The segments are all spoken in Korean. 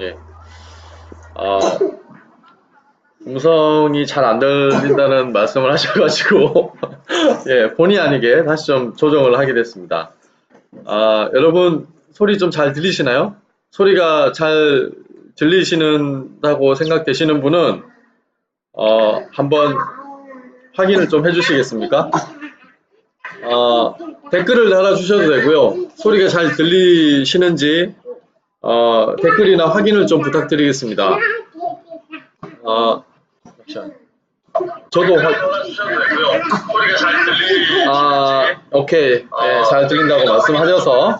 예. 아, 음성이 잘 안 들린다는 말씀을 하셔가지고, 예, 본의 아니게 다시 좀 조정을 하게 됐습니다. 여러분, 소리 좀 잘 들리시나요? 소리가 잘 들리시는다고 생각되시는 분은, 한번 확인을 좀 해주시겠습니까? 댓글을 달아주셔도 되고요. 소리가 잘 들리시는지, 댓글이나 확인을 좀 부탁드리겠습니다. 잠시만요. 저도 오케이. 예, 잘 들린다고 말씀하셔서,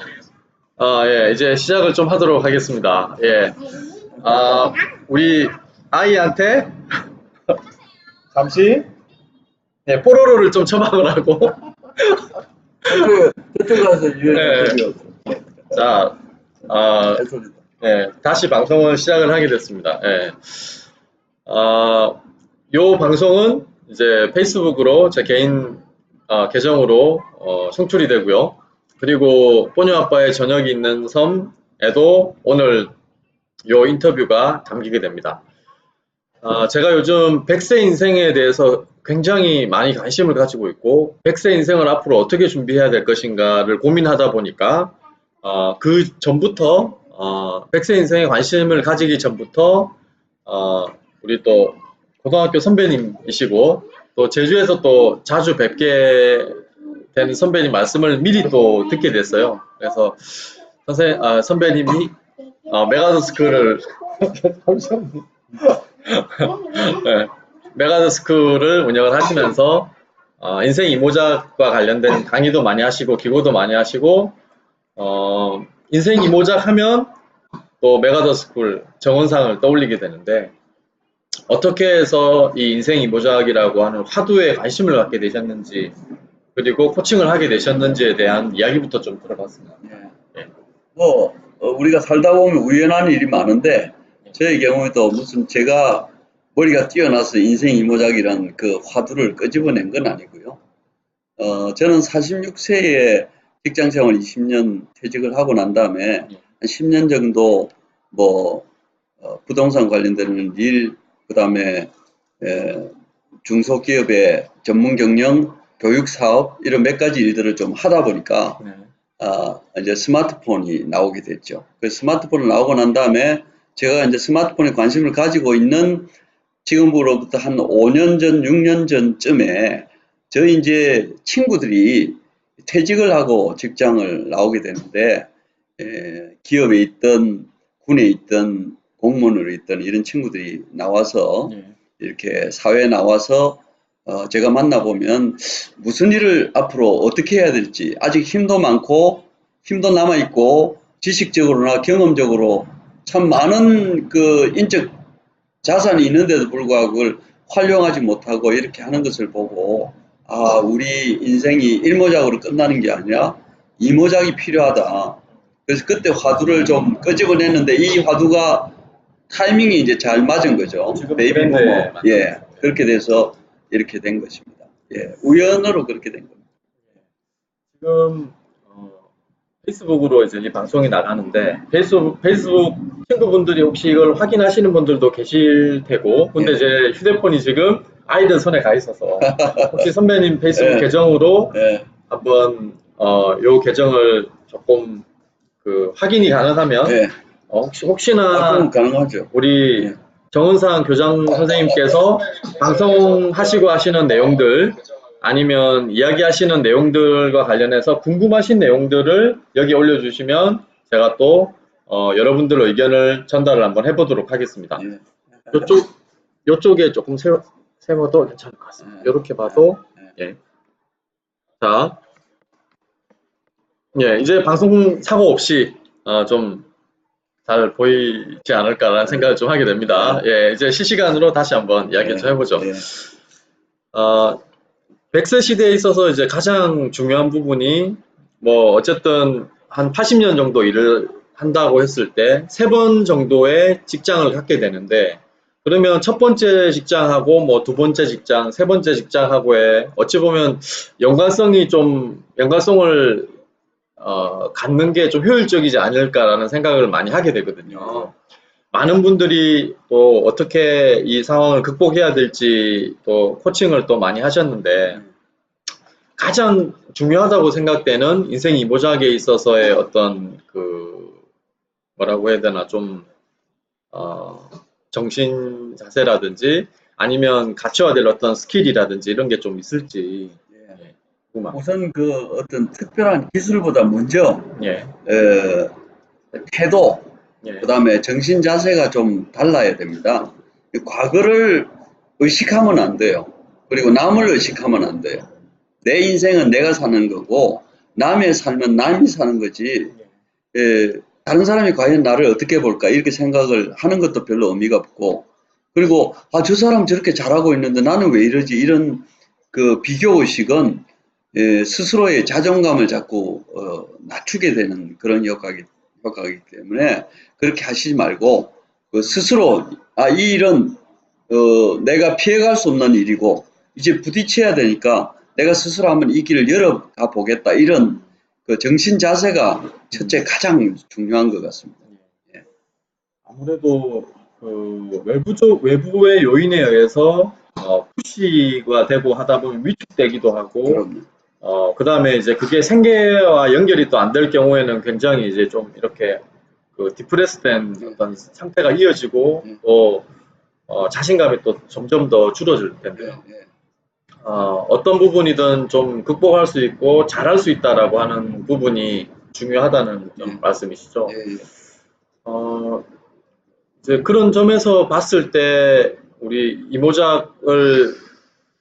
예, 이제 시작을 좀 하도록 하겠습니다. 예. 우리 아이한테 잠시, 예, 뽀로로를 좀 처방을 하고, 저쪽 가서 예, 자, 예, 다시 방송을 시작을 하게 됐습니다. 예. 요 방송은 이제 페이스북으로 제 개인 계정으로 송출이 되고요. 그리고 뽀뇨 아빠의 저녁이 있는 섬에도 오늘 요 인터뷰가 담기게 됩니다. 제가 요즘 100세 인생에 대해서 굉장히 많이 관심을 가지고 있고 100세 인생을 앞으로 어떻게 준비해야 될 것인가를 고민하다 보니까 그 전부터 100세 인생에 관심을 가지기 전부터 우리 또 고등학교 선배님이시고 또 제주에서 또 자주 뵙게 된 선배님 말씀을 미리 또 듣게 됐어요. 그래서 선배님이 메가더스쿨을 네, 메가더스쿨을 운영을 하시면서 인생 이모작과 관련된 강의도 많이 하시고 기고도 많이 하시고 인생 이모작 하면 또 메가더스쿨 정원상을 떠올리게 되는데 어떻게 해서 이 인생 이모작이라고 하는 화두에 관심을 갖게 되셨는지 그리고 코칭을 하게 되셨는지에 대한 이야기부터 좀 들어봤습니다. 예. 우리가 살다 보면 우연한 일이 많은데 저의 경우에도 무슨 제가 머리가 뛰어나서 인생 이모작이란 그 화두를 끄집어낸 건 아니고요. 저는 46세에 직장생활 20년 퇴직을 하고 난 다음에 한 10년 정도 부동산 관련되는 일, 그 다음에 중소기업의 전문 경영, 교육 사업 이런 몇 가지 일들을 좀 하다 보니까 이제 스마트폰이 나오게 됐죠. 그 스마트폰이 나오고 난 다음에 제가 이제 스마트폰에 관심을 가지고 있는 지금으로부터 한 5년 전, 6년 전쯤에 저희 이제 친구들이 퇴직을 하고 직장을 나오게 되는데 기업에 있던 군에 있던 공무원으로 있던 이런 친구들이 나와서 이렇게 사회에 나와서 제가 만나보면 무슨 일을 앞으로 어떻게 해야 될지 아직 힘도 많고 힘도 남아있고 지식적으로나 경험적으로 참 많은 그 인적 자산이 있는데도 불구하고 그걸 활용하지 못하고 이렇게 하는 것을 보고 우리 인생이 일모작으로 끝나는 게 아니라 이모작이 필요하다. 그래서 그때 화두를 좀 끄집어냈는데 이 화두가 타이밍이 이제 잘 맞은 거죠. 베이비 부모. 예. 그렇게 돼서 이렇게 된 것입니다. 예. 우연으로 그렇게 된 겁니다. 지금 페이스북으로 이제 이 방송이 나가는데 페이스북 친구분들이 혹시 이걸 확인하시는 분들도 계실 테고 근데 제 휴대폰이 지금 아이들 손에 가 있어서 혹시 선배님 페이스북 계정으로 한번 요 계정을 조금 그 확인이 가능하면 혹시나 가능하죠. 우리 정은상 교장 선생님께서 방송하시고 하시는 내용들 아니면 이야기하시는 내용들과 관련해서 궁금하신 내용들을 여기 올려주시면 제가 또 여러분들 의견을 전달을 한번 해보도록 하겠습니다. 요쪽에 조금 세워도 괜찮을 것 같습니다. 이렇게 봐도 자, 이제 방송 사고 없이 좀 잘 보이지 않을까라는 생각을 좀 하게 됩니다. 이제 실시간으로 다시 한번 이야기 좀 해보죠. 100세 시대에 있어서 이제 가장 중요한 부분이 어쨌든 한 80년 정도 일을 한다고 했을 때 3번 정도의 직장을 갖게 되는데 그러면 첫 번째 직장하고 두 번째 직장, 세 번째 직장하고의 어찌 보면 연관성을 갖는 게 좀 효율적이지 않을까라는 생각을 많이 하게 되거든요. 많은 분들이 또 어떻게 이 상황을 극복해야 될지 또 코칭을 또 많이 하셨는데 가장 중요하다고 생각되는 인생 이모작에 있어서의 어떤 그 뭐라고 해야 되나 좀 정신 자세라든지 아니면 갖춰야 될 어떤 스킬이라든지 이런 게 좀 있을지 궁금합니다. 우선 그 어떤 특별한 기술보다 먼저 예, 태도, 예, 그다음에 정신 자세가 좀 달라야 됩니다. 과거를 의식하면 안 돼요. 그리고 남을 의식하면 안 돼요. 내 인생은 내가 사는 거고 남의 삶은 남이 사는 거지. 다른 사람이 과연 나를 어떻게 볼까 이렇게 생각을 하는 것도 별로 의미가 없고, 그리고 저 사람 저렇게 잘하고 있는데 나는 왜 이러지, 이런 그 비교 의식은 스스로의 자존감을 자꾸 낮추게 되는 그런 효과이기 때문에 그렇게 하시지 말고, 스스로 이 일은 내가 피해갈 수 없는 일이고 이제 부딪혀야 되니까 내가 스스로 한번 이 길을 열어가 보겠다, 이런 그 정신 자세가 첫째 가장 중요한 것 같습니다. 예. 아무래도 그 외부의 요인에 의해서 푸시가 되고 하다 보면 위축되기도 하고, 그럼요. 그 다음에 이제 그게 생계와 연결이 또 안 될 경우에는 굉장히 이제 좀 이렇게 그 디프레스된 어떤 상태가 이어지고 또 자신감이 또 점점 더 줄어들 텐데요. 어떤 부분이든 좀 극복할 수 있고 잘할 수 있다라고 하는 부분이 중요하다는 말씀이시죠. 이제 그런 점에서 봤을 때 우리 이모작을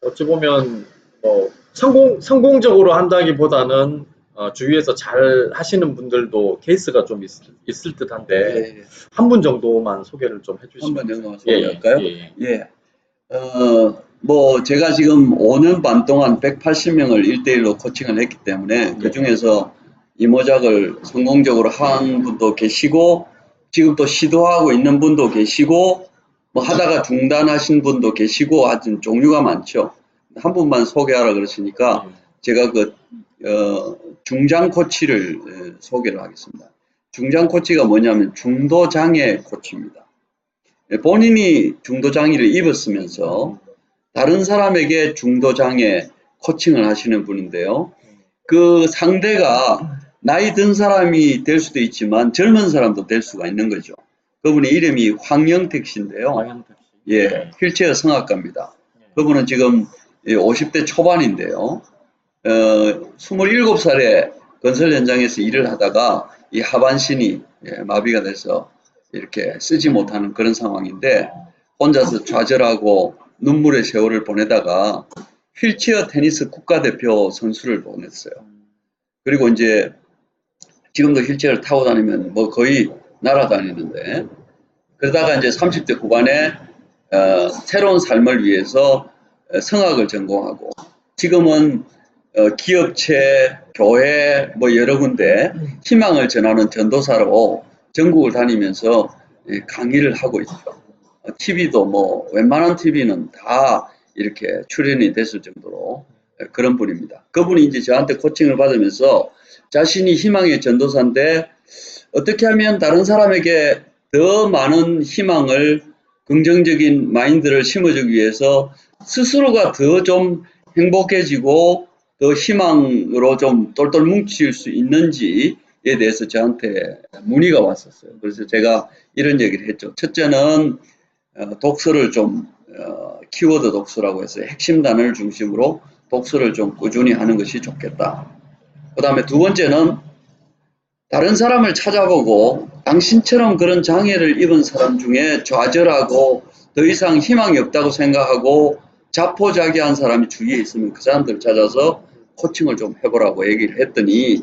어찌 보면 성공적으로 한다기보다는 주위에서 잘 하시는 분들도 케이스가 좀 있을 듯한데 한 분 정도만 소개를 좀 해주시면. 한 분 정도만 소개할까요? 예. 뭐 제가 지금 5년 반 동안 180명을 1대1로 코칭을 했기 때문에 그 중에서 이모작을 성공적으로 한 분도 계시고 지금 또 시도하고 있는 분도 계시고 뭐 하다가 중단하신 분도 계시고 하여튼 종류가 많죠. 한 분만 소개하라 그러시니까 제가 그 중장 코치를 소개를 하겠습니다. 중장 코치가 뭐냐면 중도 장애 코치입니다. 본인이 중도 장애를 입었으면서 다른 사람에게 중도 장애 코칭을 하시는 분인데요. 그 상대가 나이 든 사람이 될 수도 있지만 젊은 사람도 될 수가 있는 거죠. 그분의 이름이 황영택 씨인데요. 휠체어 성악가입니다. 그분은 지금 50대 초반인데요. 27살에 건설 현장에서 일을 하다가 이 하반신이 마비가 돼서 이렇게 쓰지 못하는 그런 상황인데 혼자서 좌절하고 눈물의 세월을 보내다가 휠체어 테니스 국가대표 선수를 보냈어요. 그리고 이제 지금도 휠체어를 타고 다니면 뭐 거의 날아다니는데, 그러다가 이제 30대 후반에 새로운 삶을 위해서 성악을 전공하고 지금은 기업체, 교회 뭐 여러 군데 희망을 전하는 전도사로 전국을 다니면서 강의를 하고 있죠. TV도 뭐 웬만한 TV는 다 이렇게 출연이 됐을 정도로 그런 분입니다. 그분이 이제 저한테 코칭을 받으면서 자신이 희망의 전도사인데 어떻게 하면 다른 사람에게 더 많은 희망을, 긍정적인 마인드를 심어주기 위해서 스스로가 더 좀 행복해지고 더 희망으로 좀 똘똘 뭉칠 수 있는지에 대해서 저한테 문의가 왔었어요. 그래서 제가 이런 얘기를 했죠. 첫째는 독서를 좀 키워드 독서라고 해서 핵심 단어를 중심으로 독서를 좀 꾸준히 하는 것이 좋겠다. 그 다음에 두 번째는 다른 사람을 찾아보고 당신처럼 그런 장애를 입은 사람 중에 좌절하고 더 이상 희망이 없다고 생각하고 자포자기한 사람이 주위에 있으면 그 사람들을 찾아서 코칭을 좀 해보라고 얘기를 했더니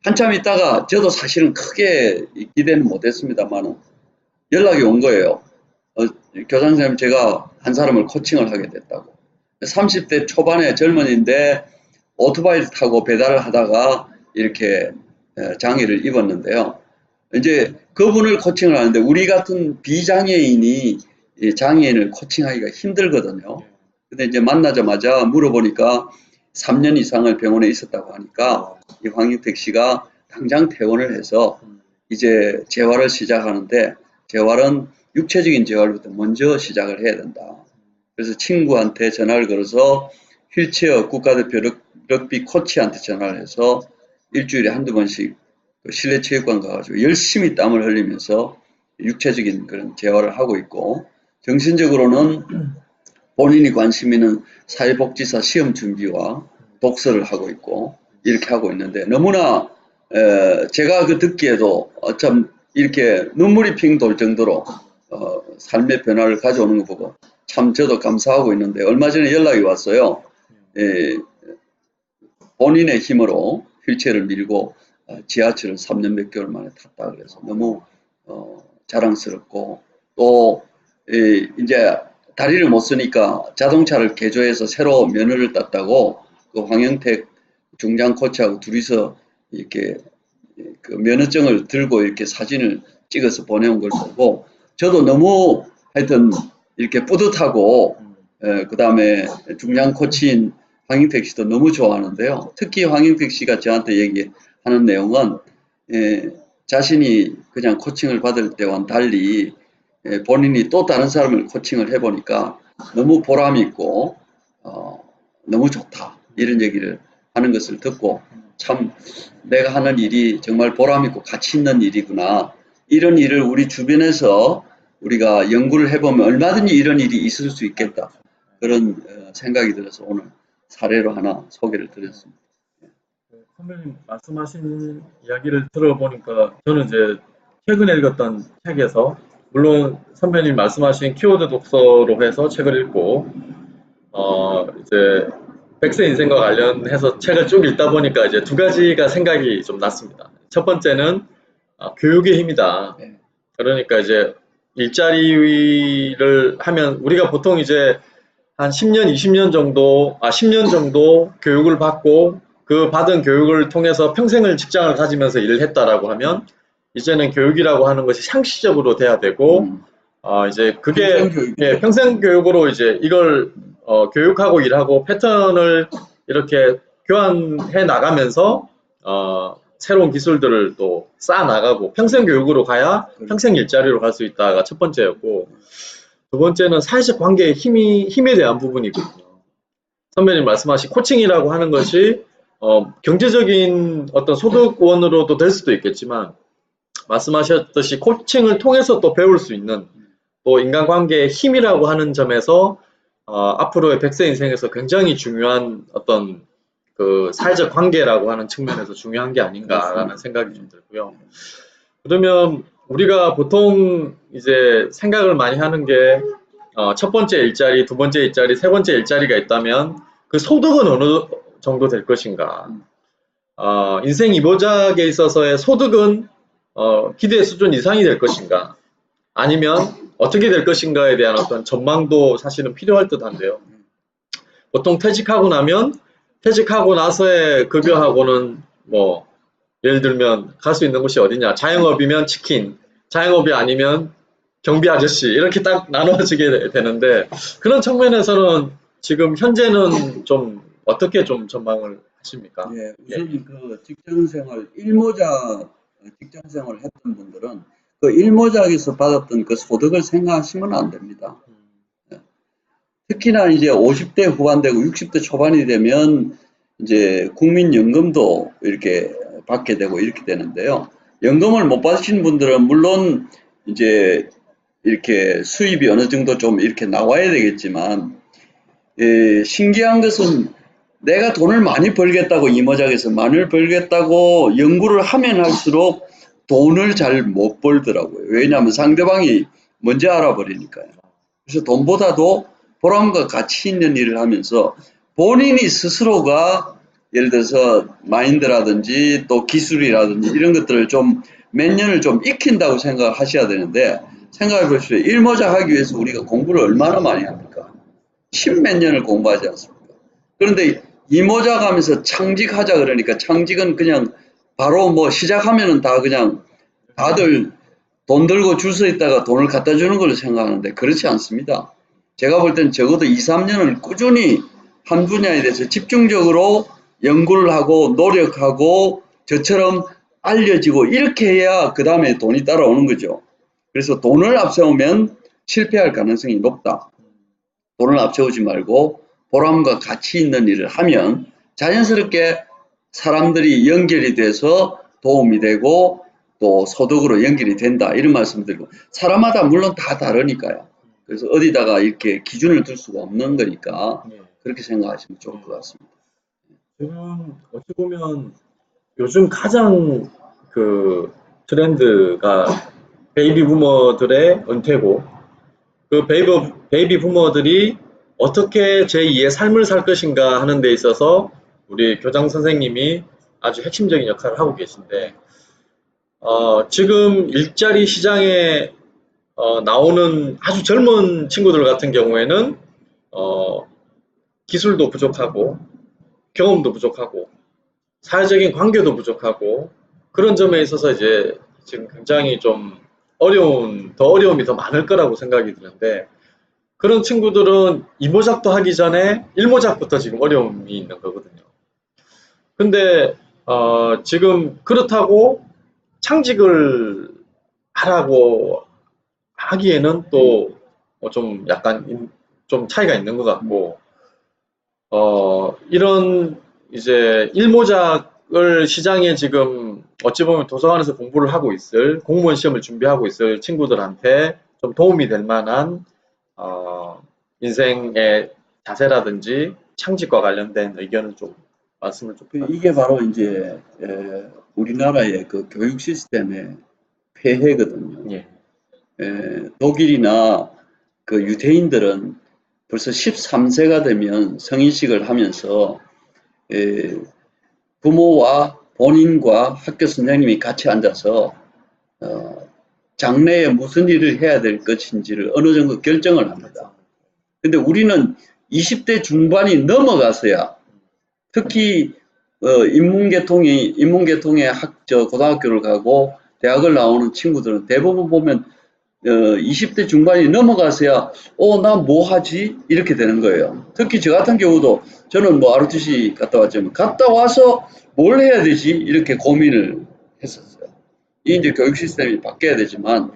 한참 있다가 저도 사실은 크게 기대는 못했습니다만 연락이 온 거예요. 교장 선생님, 제가 한 사람을 코칭을 하게 됐다고. 30대 초반의 젊은이인데 오토바이를 타고 배달을 하다가 이렇게 장애를 입었는데요. 이제 그분을 코칭을 하는데 우리 같은 비장애인이 장애인을 코칭하기가 힘들거든요. 근데 이제 만나자마자 물어보니까 3년 이상을 병원에 있었다고 하니까 이 황영택 씨가 당장 퇴원을 해서 이제 재활을 시작하는데 재활은 육체적인 재활부터 먼저 시작을 해야 된다. 그래서 친구한테 전화를 걸어서 휠체어 국가대표 럭비 코치한테 전화를 해서 일주일에 한두 번씩 실내 체육관 가가지고 열심히 땀을 흘리면서 육체적인 그런 재활을 하고 있고, 정신적으로는 본인이 관심 있는 사회복지사 시험 준비와 독서를 하고 있고, 이렇게 하고 있는데, 너무나 제가 그 듣기에도 참 이렇게 눈물이 핑 돌 정도로 삶의 변화를 가져오는 거 보고 참 저도 감사하고 있는데, 얼마 전에 연락이 왔어요. 본인의 힘으로 휠체어를 밀고 지하철을 3년 몇 개월 만에 탔다 그래서 너무 자랑스럽고, 또 이제 다리를 못 쓰니까 자동차를 개조해서 새로 면허를 땄다고 그 황영택 중장 코치하고 둘이서 이렇게 그 면허증을 들고 이렇게 사진을 찍어서 보내온 걸 보고 저도 너무 하여튼 이렇게 뿌듯하고, 그 다음에 중장 코치인 황영택 씨도 너무 좋아하는데요. 특히 황영택 씨가 저한테 얘기하는 내용은 자신이 그냥 코칭을 받을 때와는 달리 본인이 또 다른 사람을 코칭을 해보니까 너무 보람 있고 너무 좋다, 이런 얘기를 하는 것을 듣고 참 내가 하는 일이 정말 보람 있고 가치 있는 일이구나, 이런 일을 우리 주변에서 우리가 연구를 해보면 얼마든지 이런 일이 있을 수 있겠다, 그런 생각이 들어서 오늘 사례로 하나 소개를 드렸습니다. 선배님 말씀하신 이야기를 들어보니까 저는 이제 최근에 읽었던 책에서, 물론 선배님 말씀하신 키워드 독서로 해서 책을 읽고 이제 100세 인생과 관련해서 책을 쭉 읽다 보니까 이제 두 가지가 생각이 좀 났습니다. 첫 번째는 교육의 힘이다. 그러니까 이제 일자리를 하면 우리가 보통 이제 한 10년, 20년 정도, 10년 정도 교육을 받고 그 받은 교육을 통해서 평생을 직장을 가지면서 일을 했다라고 하면 이제는 교육이라고 하는 것이 상시적으로 돼야 되고, 이제 그게 평생 교육으로 이제 이걸 교육하고 일하고 패턴을 이렇게 교환해 나가면서 새로운 기술들을 또 쌓아 나가고 평생 교육으로 가야 평생 일자리로 갈 수 있다가 첫 번째였고, 두 번째는 사회적 관계의 힘에 대한 부분이거든요. 선배님 말씀하신 코칭이라고 하는 것이 경제적인 어떤 소득원으로도 될 수도 있겠지만, 말씀하셨듯이 코칭을 통해서 또 배울 수 있는 또 인간관계의 힘이라고 하는 점에서 앞으로의 100세 인생에서 굉장히 중요한 어떤 그 사회적 관계라고 하는 측면에서 중요한 게 아닌가라는 생각이 좀 들고요. 그러면 우리가 보통 이제 생각을 많이 하는 게 첫 번째 일자리, 두 번째 일자리, 세 번째 일자리가 있다면 그 소득은 어느 정도 될 것인가? 인생 이보작에 있어서의 소득은 기대 수준 이상이 될 것인가? 아니면 어떻게 될 것인가에 대한 어떤 전망도 사실은 필요할 듯한데요. 보통 퇴직하고 나서의 급여하고는 뭐 예를 들면 갈 수 있는 곳이 어디냐? 자영업이면 치킨, 자영업이 아니면 경비 아저씨, 이렇게 딱 나눠지게 되는데, 그런 측면에서는 지금 현재는 좀 어떻게 좀 전망을 하십니까? 예, 우선 그 직장생활, 일모작 직장생활을 했던 분들은 그 일모작에서 받았던 그 소득을 생각하시면 안 됩니다. 특히나 이제 50대 후반 되고 60대 초반이 되면 이제 국민연금도 이렇게 받게 되고 이렇게 되는데요. 연금을 못 받으신 분들은 물론 이제 이렇게 수입이 어느 정도 좀 이렇게 나와야 되겠지만, 신기한 것은 내가 돈을 많이 벌겠다고 이모작에서 많이 벌겠다고 연구를 하면 할수록 돈을 잘 못 벌더라고요. 왜냐하면 상대방이 먼저 알아버리니까요. 그래서 돈보다도 보람과 가치 있는 일을 하면서 본인이 스스로가 예를 들어서 마인드라든지 또 기술이라든지 이런 것들을 좀 몇 년을 좀 익힌다고 생각하셔야 되는데, 생각해 보십시오. 일모작 하기 위해서 우리가 공부를 얼마나 많이 합니까? 10몇 년을 공부하지 않습니까? 그런데 이모작 하면서 창직하자 그러니까 창직은 그냥 바로 뭐 시작하면은 다 그냥 다들 돈 들고 줄 서 있다가 돈을 갖다 주는 걸로 생각하는데 그렇지 않습니다. 제가 볼 땐 적어도 2, 3년을 꾸준히 한 분야에 대해서 집중적으로 연구를 하고 노력하고 저처럼 알려지고 이렇게 해야 그 다음에 돈이 따라오는 거죠. 그래서 돈을 앞세우면 실패할 가능성이 높다. 돈을 앞세우지 말고 보람과 가치 있는 일을 하면 자연스럽게 사람들이 연결이 돼서 도움이 되고 또 소득으로 연결이 된다. 이런 말씀을 드리고, 사람마다 물론 다 다르니까요. 그래서 어디다가 이렇게 기준을 둘 수가 없는 거니까 그렇게 생각하시면 좋을 것 같습니다. 지금 어찌 보면 요즘 가장 그 트렌드가 베이비 부머들의 은퇴고, 그 베이비 부머들이 어떻게 제2의 삶을 살 것인가 하는 데 있어서 우리 교장 선생님이 아주 핵심적인 역할을 하고 계신데, 지금 일자리 시장에 나오는 아주 젊은 친구들 같은 경우에는 기술도 부족하고 경험도 부족하고 사회적인 관계도 부족하고, 그런 점에 있어서 이제 지금 굉장히 좀 어려움이 더 많을 거라고 생각이 드는데, 그런 친구들은 이모작도 하기 전에 일모작부터 지금 어려움이 있는 거거든요. 근데 지금 그렇다고 창직을 하라고 하기에는 또 좀 약간 좀 차이가 있는 것 같고, 이런 이제 일모작을 시장에 지금 어찌 보면 도서관에서 공부를 하고 있을, 공무원 시험을 준비하고 있을 친구들한테 좀 도움이 될 만한 인생의 자세라든지 창직과 관련된 의견을 좀 말씀을 좀 이게 바로 이제 우리나라의 그 교육 시스템의 폐해거든요. 예. 독일이나 그 유대인들은 벌써 13세가 되면 성인식을 하면서 부모와 본인과 학교 선생님이 같이 앉아서 장래에 무슨 일을 해야 될 것인지를 어느 정도 결정을 합니다. 근데 우리는 20대 중반이 넘어가서야, 특히 인문계통의 고등학교를 가고 대학을 나오는 친구들은 대부분 보면 20대 중반이 넘어가서야 나 뭐 하지? 이렇게 되는 거예요. 특히 저 같은 경우도 저는 뭐 ROTC 갔다 왔지만 갔다 와서 뭘 해야 되지? 이렇게 고민을 했었어요. 이 이제 교육 시스템이 바뀌어야 되지만,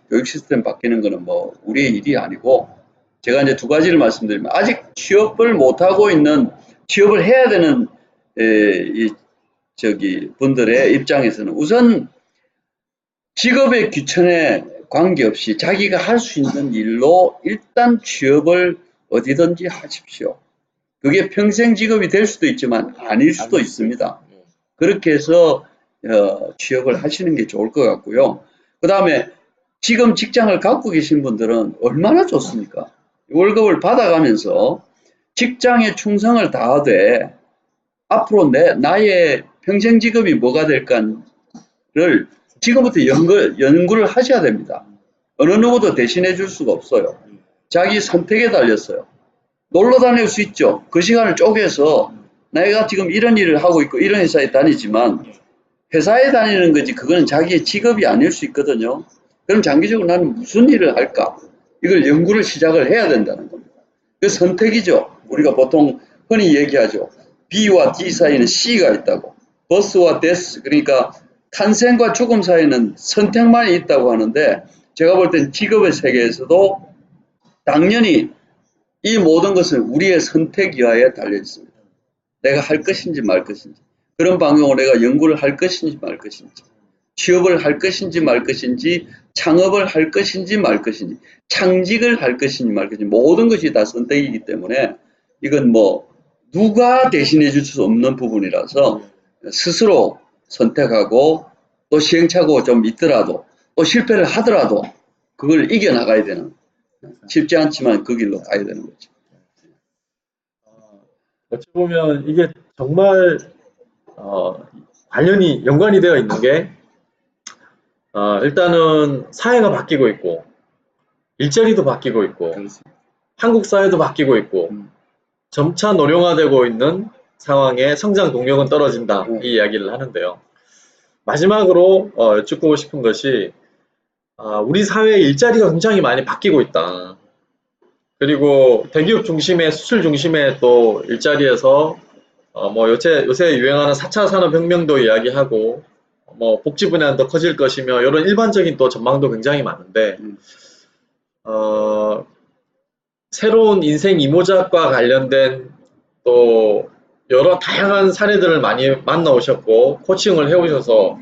교육 시스템 바뀌는 거는 뭐 우리의 일이 아니고, 제가 이제 두 가지를 말씀드리면, 아직 취업을 못 하고 있는, 취업을 해야 되는 분들의 입장에서는 우선 직업의 귀천에 관계없이 자기가 할 수 있는 일로 일단 취업을 어디든지 하십시오. 그게 평생 직업이 될 수도 있지만 아닐 수도 있습니다. 그렇게 해서 취업을 하시는 게 좋을 것 같고요. 그 다음에 지금 직장을 갖고 계신 분들은 얼마나 좋습니까? 월급을 받아가면서 직장에 충성을 다하되 앞으로 나의 평생 직업이 뭐가 될까를 지금부터 연구를 하셔야 됩니다. 어느 누구도 대신해 줄 수가 없어요. 자기 선택에 달렸어요. 놀러 다닐 수 있죠. 그 시간을 쪼개서 내가 지금 이런 일을 하고 있고 이런 회사에 다니지만, 회사에 다니는 거지 그거는 자기의 직업이 아닐 수 있거든요. 그럼 장기적으로 나는 무슨 일을 할까? 이걸 연구를 시작을 해야 된다는 겁니다. 그 선택이죠. 우리가 보통 흔히 얘기하죠. B와 D 사이에는 C가 있다고. 버스와 데스, 그러니까 탄생과 죽음 사이에는 선택만이 있다고 하는데, 제가 볼 땐 직업의 세계에서도 당연히 이 모든 것은 우리의 선택 이하에 달려 있습니다. 내가 할 것인지 말 것인지, 그런 방향으로 내가 연구를 할 것인지 말 것인지, 취업을 할 것인지 말 것인지, 창업을 할 것인지 말 것인지, 창직을 할 것인지 말 것인지, 모든 것이 다 선택이기 때문에 이건 뭐 누가 대신해 줄 수 없는 부분이라서 스스로 선택하고, 또 시행착오가 좀 있더라도, 또 실패를 하더라도 그걸 이겨나가야 되는, 쉽지 않지만 그 길로 가야 되는 거죠. 어찌 보면 이게 정말 연관이 되어 있는 게, 일단은 사회가 바뀌고 있고 일자리도 바뀌고 있고 그렇습니다. 한국 사회도 바뀌고 있고 점차 노령화되고 있는 상황에 성장 동력은 떨어진다, 이 이야기를 하는데요. 마지막으로 여쭙고 싶은 것이, 우리 사회의 일자리가 굉장히 많이 바뀌고 있다. 그리고 대기업 중심의, 수출 중심의 또 일자리에서 뭐 요새 유행하는 4차 산업혁명도 이야기하고, 뭐 복지 분야는 더 커질 것이며 이런 일반적인 또 전망도 굉장히 많은데 새로운 인생 이모작과 관련된 또 여러 다양한 사례들을 많이 만나오셨고 코칭을 해오셔서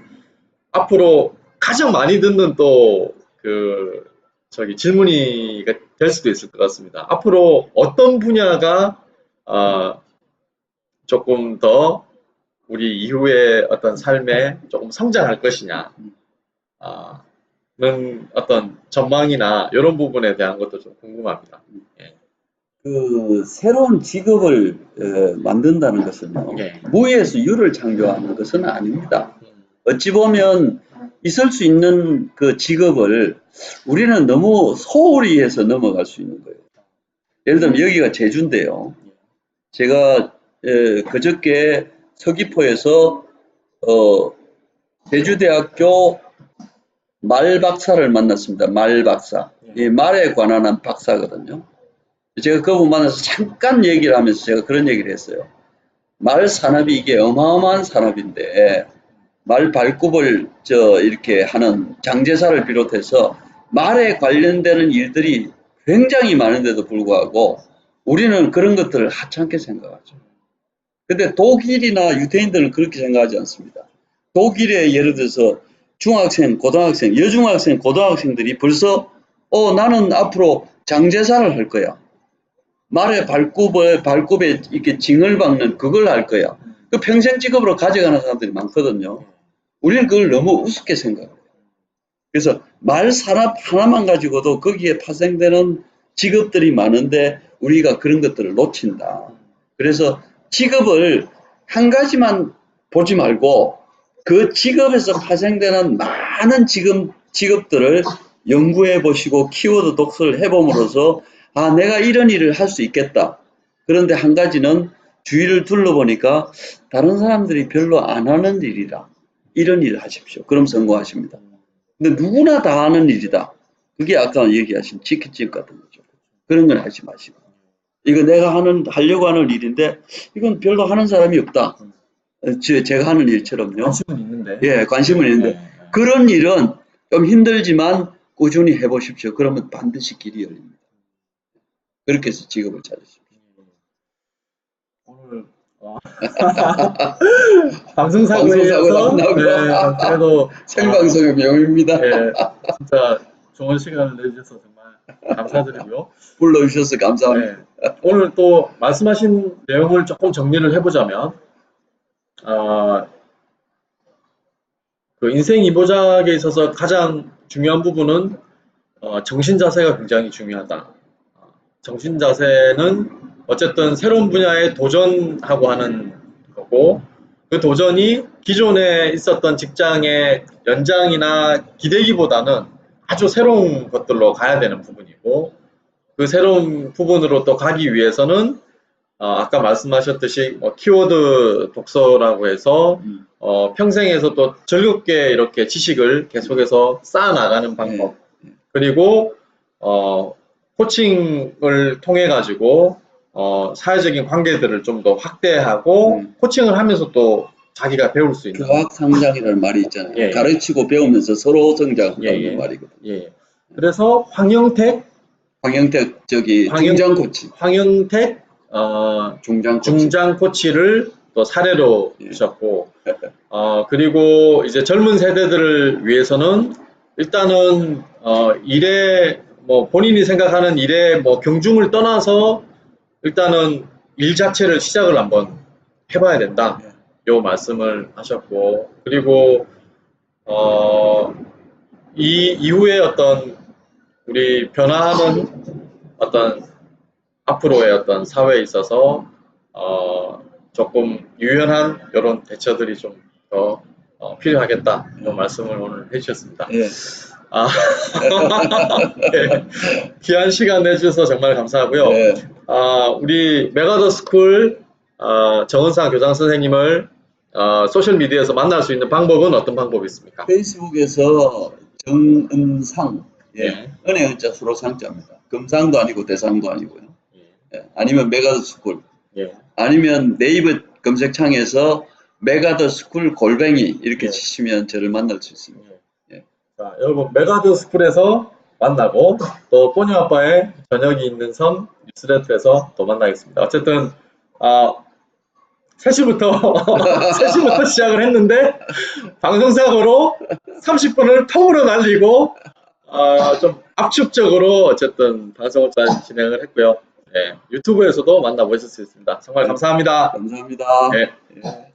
앞으로 가장 많이 듣는 또 질문이 될 수도 있을 것 같습니다. 앞으로 어떤 분야가 조금 더 우리 이후의 어떤 삶에 조금 성장할 것이냐 는 어떤 전망이나 이런 부분에 대한 것도 좀 궁금합니다. 예. 새로운 직업을 만든다는 것은요, 예. 무에서 유를 창조하는 것은 아닙니다. 어찌 보면 있을 수 있는 그 직업을 우리는 너무 소홀히 해서 넘어갈 수 있는 거예요. 예를 들면 여기가 제주인데요. 제가 그저께 서귀포에서 제주대학교 말 박사를 만났습니다. 말 박사. 이 말에 관한 한 박사거든요. 제가 그분 만나서 잠깐 얘기를 하면서 제가 그런 얘기를 했어요. 말 산업이 이게 어마어마한 산업인데 말 발굽을 이렇게 하는 장제사를 비롯해서 말에 관련되는 일들이 굉장히 많은데도 불구하고 우리는 그런 것들을 하찮게 생각하죠. 근데 독일이나 유대인들은 그렇게 생각하지 않습니다. 독일에 예를 들어서 중학생, 고등학생, 여중학생, 고등학생들이 벌써 나는 앞으로 장제사를 할 거야. 말의 발굽에 이렇게 징을 박는 그걸 할 거야. 그 평생 직업으로 가져가는 사람들이 많거든요. 우리는 그걸 너무 우습게 생각해요. 그래서 말 산업 하나만 가지고도 거기에 파생되는 직업들이 많은데 우리가 그런 것들을 놓친다. 그래서 직업을 한 가지만 보지 말고 그 직업에서 파생되는 많은 직업들을 연구해 보시고 키워드 독서를 해봄으로써 내가 이런 일을 할 수 있겠다. 그런데 한 가지는 주위를 둘러보니까 다른 사람들이 별로 안 하는 일이라 이런 일을 하십시오. 그럼 성공하십니다. 근데 누구나 다 하는 일이다. 그게 아까 얘기하신 치킨집 같은 거죠. 그런 건 하지 마시고. 이거 내가 하려고 하는 일인데 이건 별로 하는 사람이 없다. 제가 하는 일처럼요. 관심은 있는데. 예, 관심은 있는데. 그런 일은 좀 힘들지만 꾸준히 해보십시오. 그러면 반드시 길이 열립니다. 그렇게 해서 직업을 찾으십시오. 오늘 방송사고에서 그래도 생방송의 명입니다. 예, 진짜 좋은 시간을 내주셔서 정말 감사드리고요. 불러주셔서 감사합니다. 예, 오늘 또 말씀하신 내용을 조금 정리를 해보자면 그 인생 이모작에 있어서 가장 중요한 부분은 정신 자세가 굉장히 중요하다. 정신 자세는 어쨌든 새로운 분야에 도전하고 하는 거고 그 도전이 기존에 있었던 직장의 연장이나 기대기보다는 아주 새로운 것들로 가야 되는 부분이고 그 새로운 부분으로 또 가기 위해서는 아까 말씀하셨듯이 키워드 독서라고 해서 평생에서 또 즐겁게 이렇게 지식을 계속해서 쌓아나가는 방법 그리고 코칭을 통해 가지고 사회적인 관계들을 좀 더 확대하고 코칭을 하면서 또 자기가 배울 수 있는 교학 성장이라는 말이 있잖아요. 예, 가르치고 배우면서 서로 성장하는 말이거든요. 예. 그래서 황영택 중장 코치. 황영택 중장 코치를 또 사례로 두셨고 그리고 이제 젊은 세대들을 위해서는 일단은 일에 본인이 생각하는 일에 경중을 떠나서 일단은 일 자체를 시작을 한번 해봐야 된다. 요 말씀을 하셨고 그리고 이 이후에 어떤 우리 변화하는 어떤 앞으로의 어떤 사회에 있어서 조금 유연한 이런 대처들이 좀 더 필요하겠다. 이런 말씀을 오늘 해주셨습니다. 예. 네. 귀한 시간 내주셔서 정말 감사하고요. 네. 우리 메가더스쿨 정은상 교장 선생님을 소셜미디어에서 만날 수 있는 방법은 어떤 방법이 있습니까? 페이스북에서 정은상, 은행 은자 수로 상자입니다. 금상도 아니고 대상도 아니고요. 아니면 메가더스쿨, 아니면 네이버 검색창에서 메가더스쿨 골뱅이 이렇게 예. 치시면 저를 만날 수 있습니다. 예. 자, 여러분 메가더스쿨에서 만나고 또 뽀뉴 아빠의 저녁이 있는 섬 뉴스레터에서 또 만나겠습니다. 어쨌든 3시부터 시작을 했는데 방송사고로 30분을 통으로 날리고 좀 압축적으로 어쨌든 방송을 잘 진행을 했고요. 네, 유튜브에서도 만나보실 수 있습니다. 정말 감사합니다. 감사합니다. 네. 예.